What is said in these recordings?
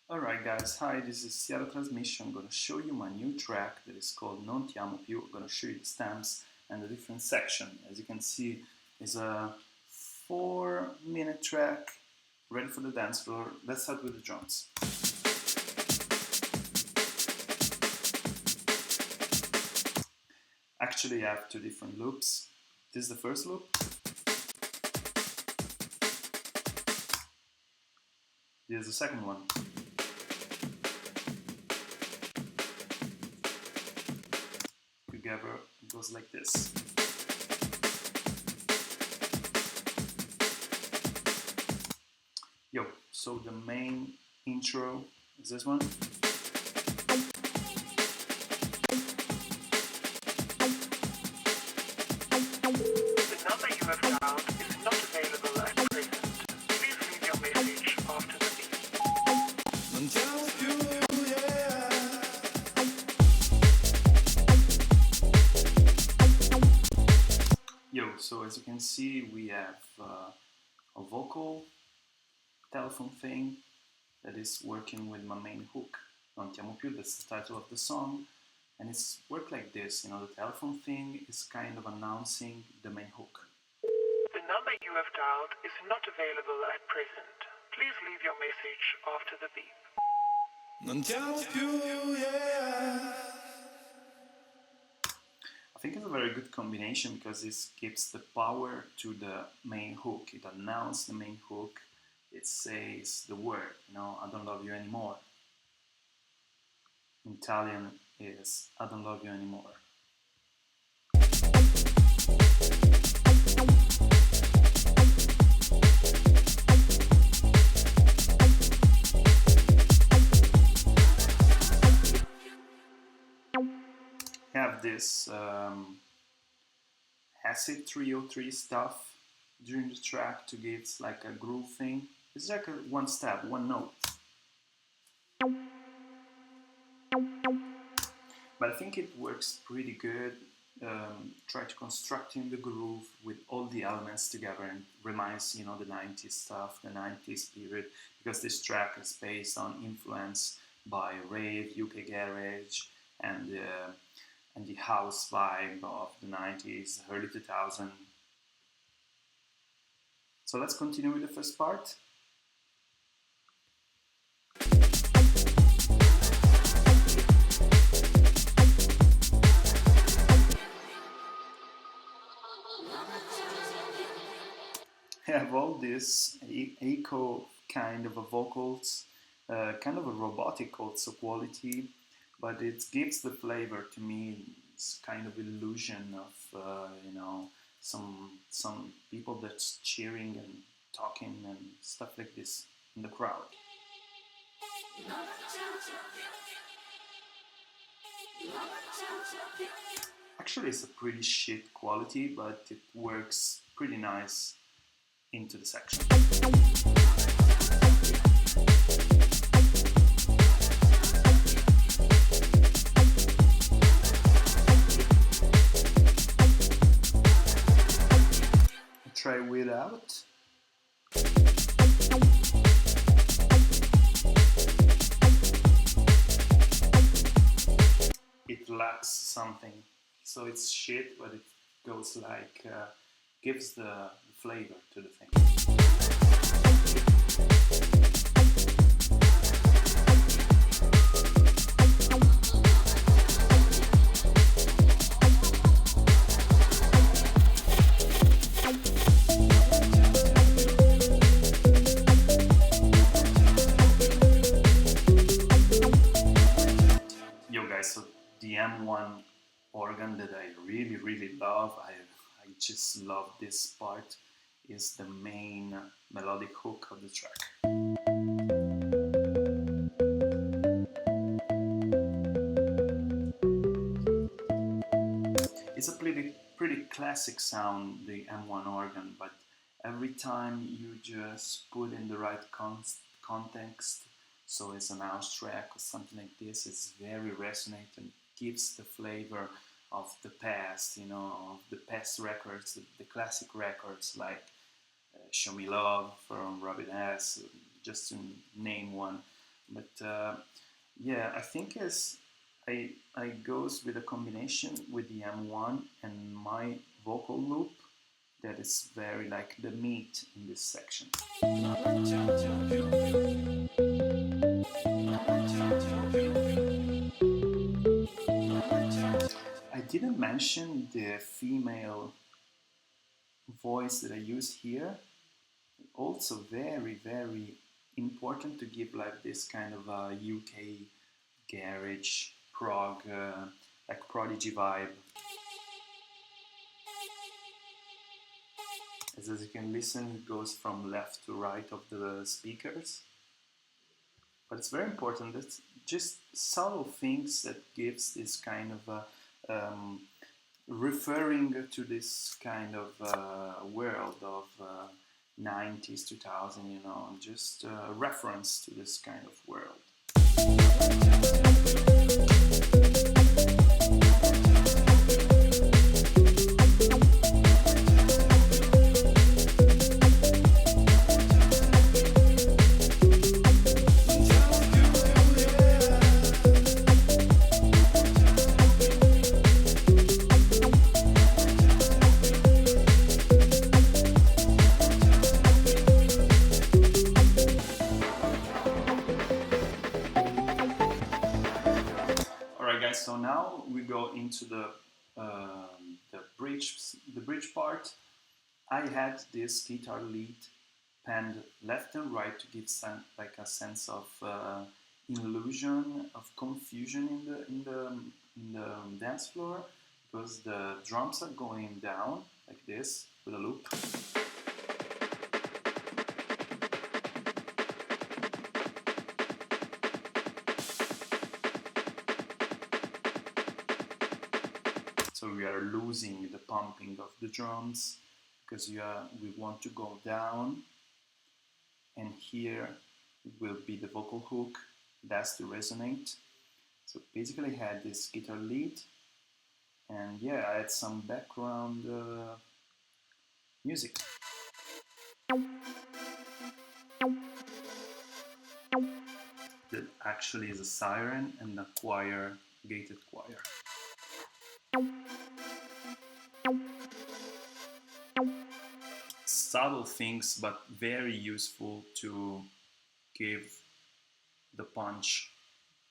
Alright guys, hi, this is Seattle Transmission. I'm going to show you my new track that is called Non Ti Amo Più. I'm going to show you the stamps and the different section. As you can see, it's a 4-minute track ready for the dance floor. Let's start with the drums. Actually, I have two different loops. This is the first loop. This is the second one. Together it goes like this. Yo, so the main intro is this one. The number you have dialed is not available at present. Please leave your message after the beep. Yo, so as you can see, we have a vocal telephone thing that is working with my main hook. Non ti amo più, that's the title of the song. And it's worked like this, you know, the telephone thing is kind of announcing the main hook. The number you have dialed is not available at present. Please leave your message after the beep. Non ti amo più, yeah. I think it's a very good combination because this gives the power to the main hook. It announces the main hook. It says the word, you know, I don't love you anymore. In Italian is I don't love you anymore. Have this acid 303 stuff during the track to give like a groove thing. It's like a one step, one note. But I think it works pretty good. Try to constructing the groove with all the elements together and reminds, you know, the 90s stuff, the 90s period, because this track is based on influence by rave, UK garage, and the house vibe of the 90s, early 2000s. So let's continue with the first part. I have all this echo kind of a vocals, kind of a robotic also quality, but it gives the flavor to me. It's kind of illusion of you know, some people that's cheering and talking and stuff like this in the crowd. Actually, it's a pretty shit quality, but it works pretty nice into the section. Try without. It lacks something, so it's shit, but it goes like gives the flavor to the thing. Yo guys, so the M1 organ that I really love, I just love this part, is the main melodic hook of the track. It's a pretty classic sound, the M1 organ, but every time you just put in the right context, so it's an house track or something like this, it's very resonant and gives the flavor of the past, you know, of the past records, the classic records like Show Me Love from Robin S, just to name one. But yeah, I think as I goes with a combination with the M1 and my vocal loop that is very like the meat in this section. I didn't mention the female voice that I use here. Also very, very important to give like this kind of UK garage, prog, like Prodigy vibe. As you can listen, it goes from left to right of the speakers. But it's very important. That's just subtle things that gives this kind of referring to this kind of world of 90s, 2000, you know, just a reference to this kind of world. So now we go into the bridge part. I had this guitar lead panned left and right to give like a sense of illusion, of confusion in the dance floor, because the drums are going down like this with a loop. So we are losing the pumping of the drums because we want to go down, and here it will be the vocal hook that has to resonate. So basically I had this guitar lead, and yeah, I had some background music. That actually is a siren and a choir, gated choir. Subtle things, but very useful to give the punch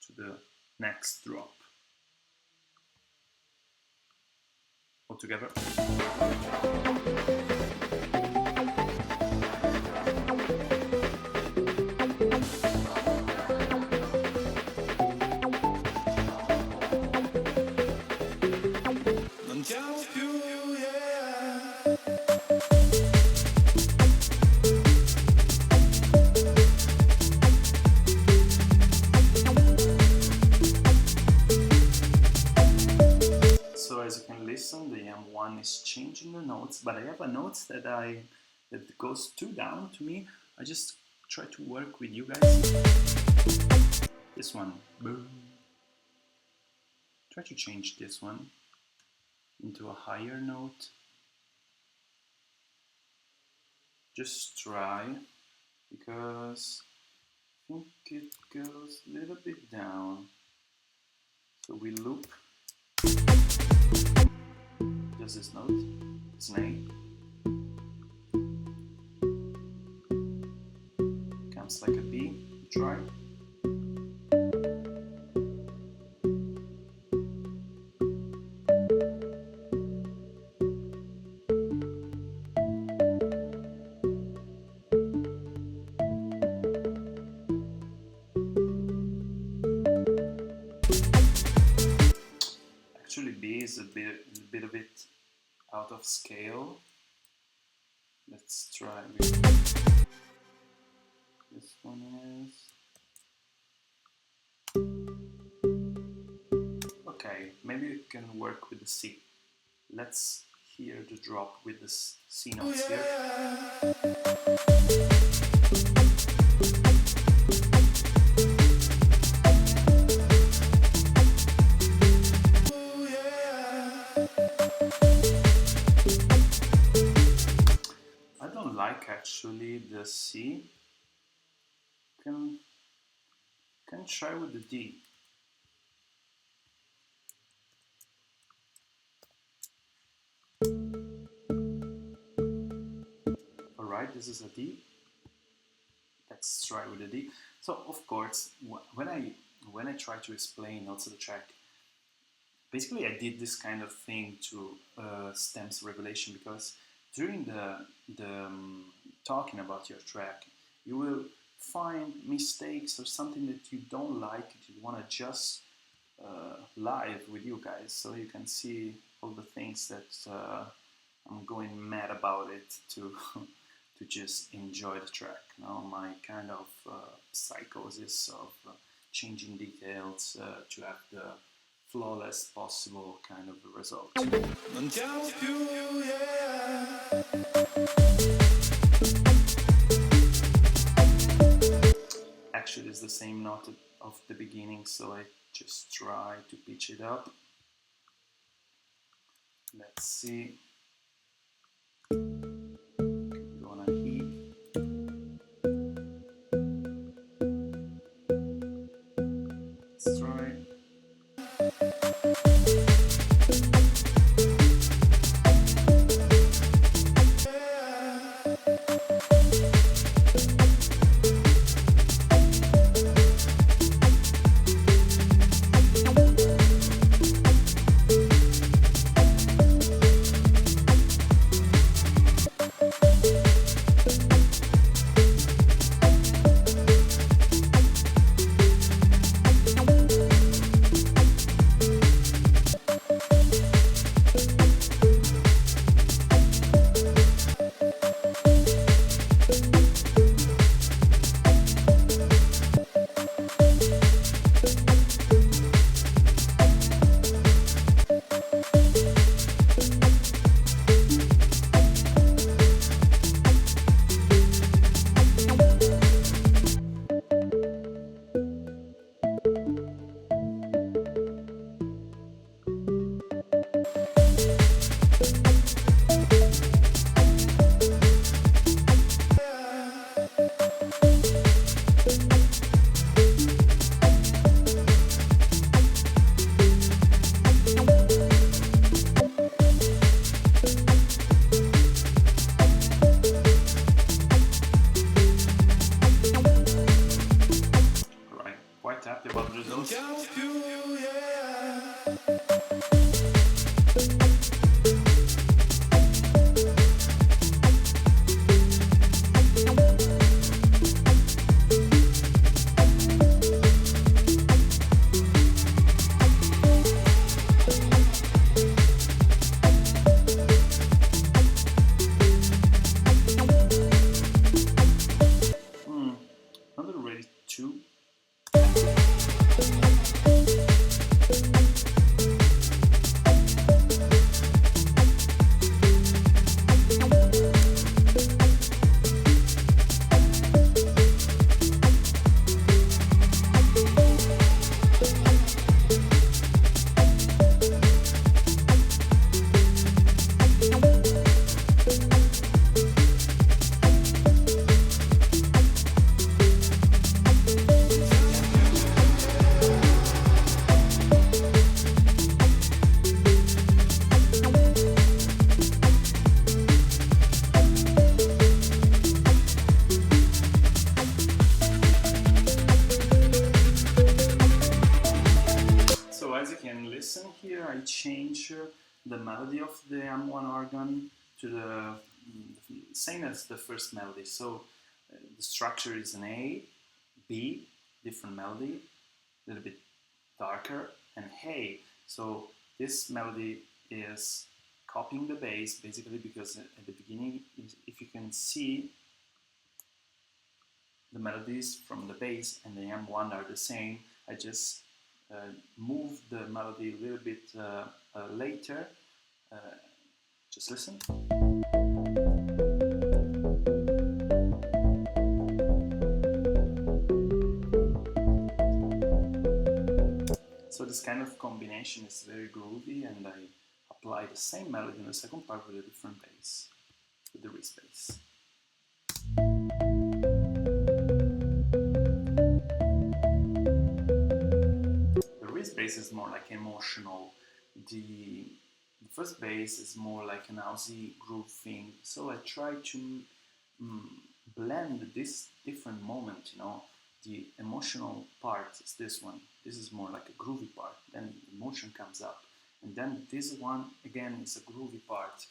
to the next drop. All together. The M1 is changing the notes, but I have a note that goes too down to me. I just try to work with you guys. This one, boom. Try to change this one into a higher note. Just try, because I think it goes a little bit down. So we loop. Just this note, it's an A. Comes like a B, try. Actually, B is a bit of it out of scale. Let's try with this one is okay. Maybe we can work with the C. Let's hear the drop with the C notes here. Actually the C. Can try with the D. Alright, this is a D. Let's try with the D. So of course, when I try to explain also the track, basically I did this kind of thing to Stem's revelation, because during the talking about your track, you will find mistakes or something that you don't like, that you want to adjust live with you guys, so you can see all the things that I'm going mad about it to to just enjoy the track. You know, my kind of psychosis of changing details to have the flawless possible kind of result. Non chiamo più, yeah. Actually, it's the same note of the beginning, so I just try to pitch it up. Let's see. Go on an E. Let's try. Happy about the results. Not already two. Listen here, I change the melody of the M1 organ to the same as the first melody. So the structure is an A, B, different melody, a little bit darker, and hey. So this melody is copying the bass basically, because at the beginning, if you can see, the melodies from the bass and the M1 are the same. I just move the melody a little bit later. Just listen. So this kind of combination is very groovy, and I apply the same melody in the second part with a different bass, with the wrist bass. first bass is more like emotional. The first bass is more like an housey groove thing. So I try to blend this different moment, you know. The emotional part is this one. This is more like a groovy part. Then emotion comes up. And then this one, again, is a groovy part.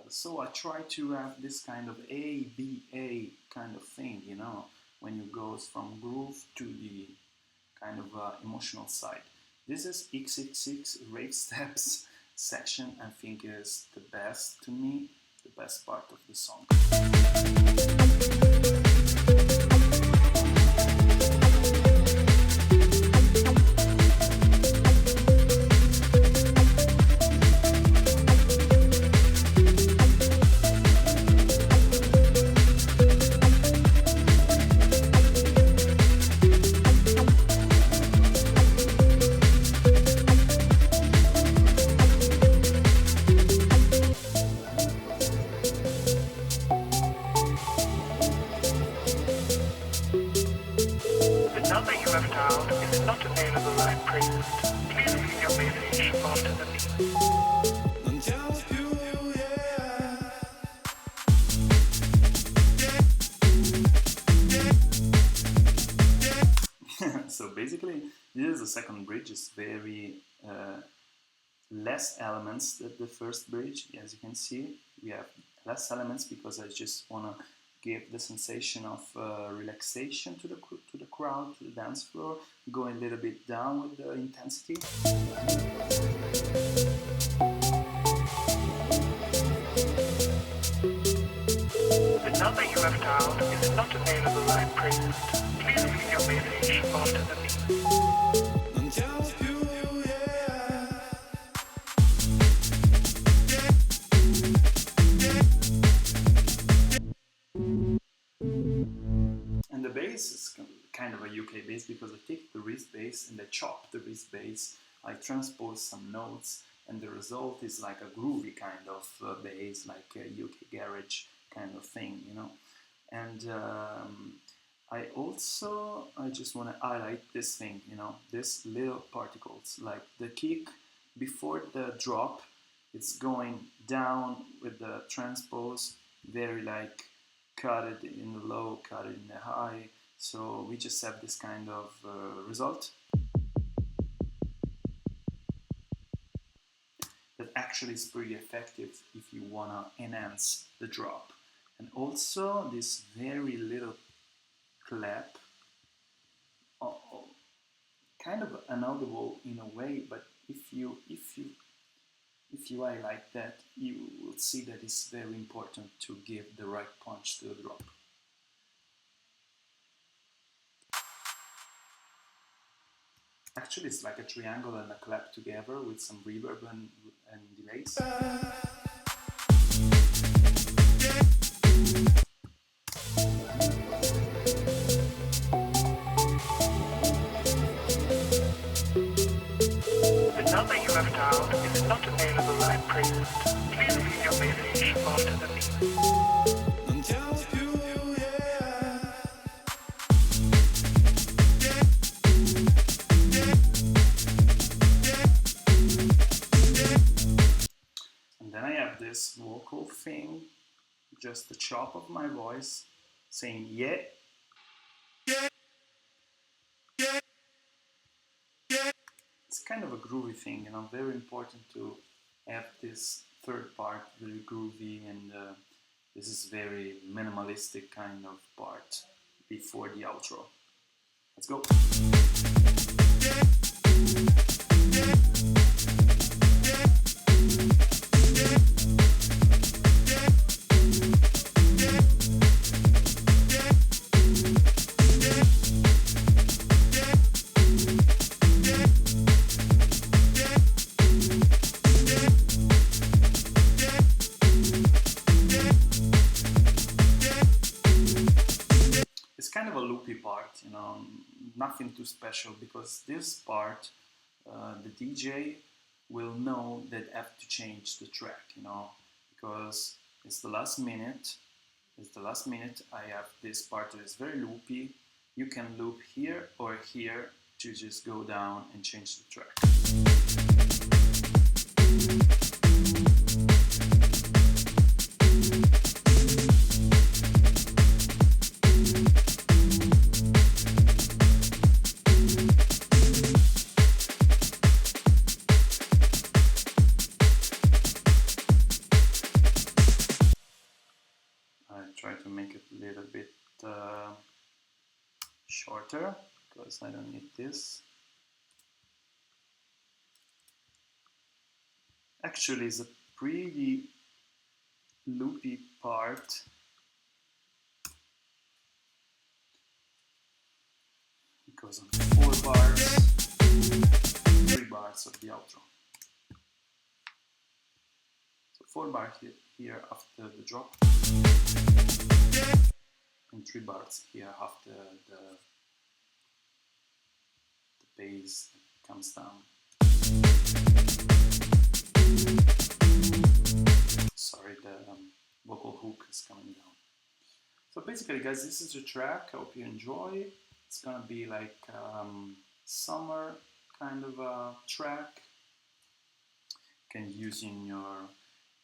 So I try to have this kind of A, B, A kind of thing, you know, when you go from groove to the kind of emotional side. This is XXX Rave Steps section. I think is the best to me, the best part of the song. So basically, this is the second bridge. It's very less elements than the first bridge. As you can see, we have less elements because I just want to give the sensation of relaxation to the crowd, to the dance floor, going a little bit down with the intensity. The number you have dialed is not available at present. Please leave your message after the beep. And the bass is kind of a UK bass because I take the wrist bass and I chop the wrist bass, I transpose some notes, and the result is like a groovy kind of bass, like a UK garage kind of thing, you know. And I just want to highlight this thing, you know, this little particles, like the kick before the drop, it's going down with the transpose, very like cut it in the low, cut it in the high. So we just have this kind of result that actually is pretty effective if you want to enhance the drop. And also this very little clap, kind of inaudible in a way, but if you highlight that, you will see that it's very important to give the right punch to the drop. Actually, it's like a triangle and a clap together with some reverb and delays. The number you have dialed is not available at present. Please leave your message after the beep. This vocal thing, just the chop of my voice saying yeah. It's kind of a groovy thing, you know, very important to have this third part very groovy, and this is very minimalistic kind of part before the outro. Let's go. Kind of a loopy part, you know, nothing too special, because this part the DJ will know that I have to change the track, you know, because it's the last minute. I have this part that is very loopy. You can loop here or here, to just go down and change the track. I try to make it a little bit shorter because I don't need this. Actually, it's a pretty loopy part. It goes on 4 bars, 3 bars of the outro. So 4 bars here after the drop, and 3 bars here after the bass comes down. Sorry, the vocal hook is coming down. So basically, guys, this is the track. I hope you enjoy. It's gonna be like summer kind of a track. You can use in your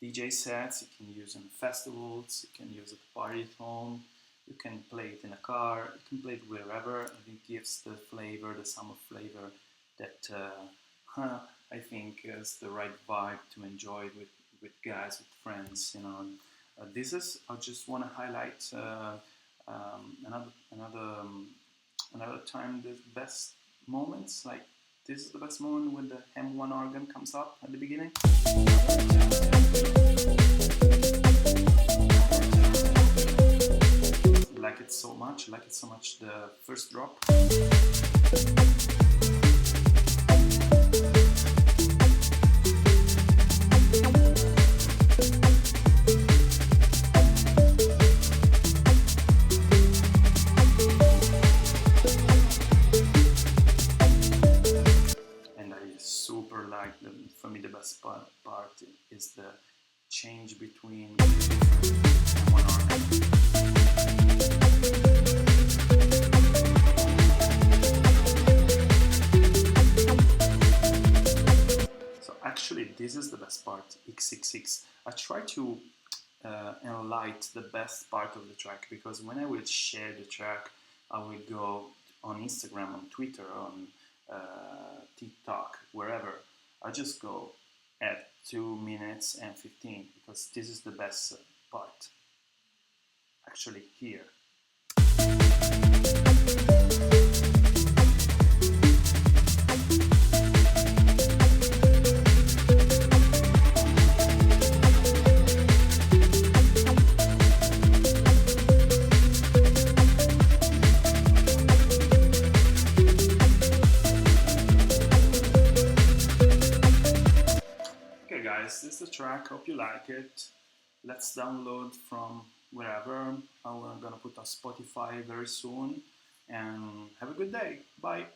DJ sets, you can use in festivals, you can use it at party at home, you can play it in a car, you can play it wherever. I think it gives the flavor, the summer flavor that I think is the right vibe to enjoy with guys, with friends, you know. This is, I just want to highlight another time the best moments, like this is the best moment when the M1 organ comes up at the beginning. Like it so much, the first drop. For me, the best part is the change between one organ. So actually, this is the best part, XXX. I try to enlight the best part of the track, because when I will share the track, I will go on Instagram, on Twitter, on TikTok, wherever. I just go at 2 minutes and 15 because this is the best part. Actually, here. This is the track, hope you like it. Let's download from wherever. I'm gonna put on Spotify very soon, and have a good day. Bye.